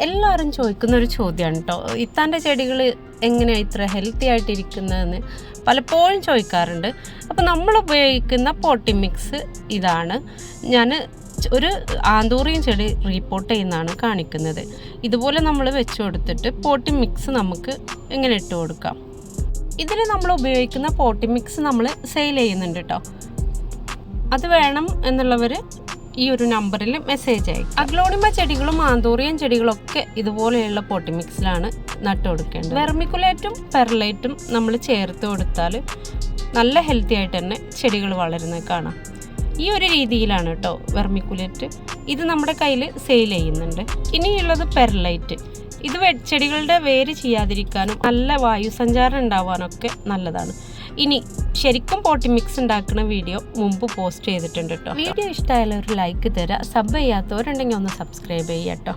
എല്ലാവരും ചോദിക്കുന്ന ഒരു ചോദ്യമാണ് കേട്ടോ, ഇത്താൻ്റെ ചെടികൾ എങ്ങനെയാണ് ഇത്ര ഹെൽത്തി ആയിട്ടിരിക്കുന്നതെന്ന് പലപ്പോഴും ചോദിക്കാറുണ്ട്. അപ്പോൾ നമ്മൾ ഉപയോഗിക്കുന്ന പോട്ടി മിക്സ് ഇതാണ്. ഞാൻ ഒരു ആന്തൂറിയം ചെടി റീപ്പോർട്ട് ചെയ്യുന്നതാണ് കാണിക്കുന്നത്. ഇതുപോലെ നമ്മൾ വെച്ച് കൊടുത്തിട്ട് പോട്ടി മിക്സ് നമുക്ക് എങ്ങനെ ഇട്ട് കൊടുക്കാം. ഇതിൽ നമ്മൾ ഉപയോഗിക്കുന്ന പോട്ടി മിക്സ് നമ്മൾ സെയിൽ ചെയ്യുന്നുണ്ട് കേട്ടോ. അത് വേണം എന്നുള്ളവർ ഈ ഒരു നമ്പറിൽ മെസ്സേജ് അയക്കും. അഗ്ലോണിമ ചെടികളും ആന്തൂറിയം ചെടികളൊക്കെ ഇതുപോലെയുള്ള പോട്ടി മിക്സിലാണ് നട്ടു കൊടുക്കേണ്ടത്. വെർമിക്കുലേറ്റും പെർലൈറ്റും നമ്മൾ ചേർത്ത് കൊടുത്താൽ നല്ല ഹെൽത്തി ആയിട്ട് തന്നെ ചെടികൾ വളരുന്നത് കാണാം. ഈ ഒരു രീതിയിലാണ് കേട്ടോ വെർമിക്കുലേറ്റ്. ഇത് നമ്മുടെ കയ്യിൽ സെയിൽ ചെയ്യുന്നുണ്ട്. ഇനിയുള്ളത് പെർലൈറ്റ്. ഇത് ചെടികളുടെ വേര് ചെയ്യാതിരിക്കാനും നല്ല വായുസഞ്ചാരം ഉണ്ടാവാനൊക്കെ നല്ലതാണ്. ഇനി ശരിക്കും പോട്ടി മിക്സ് ഉണ്ടാക്കുന്ന വീഡിയോ മുമ്പ് പോസ്റ്റ് ചെയ്തിട്ടുണ്ട് കേട്ടോ. വീഡിയോ ഇഷ്ടമായാലും ഒരു ലൈക്ക് തരാം. സബ് ചെയ്യാത്തവരുണ്ടെങ്കിൽ ഒന്ന് സബ്സ്ക്രൈബ് ചെയ്യാം കേട്ടോ.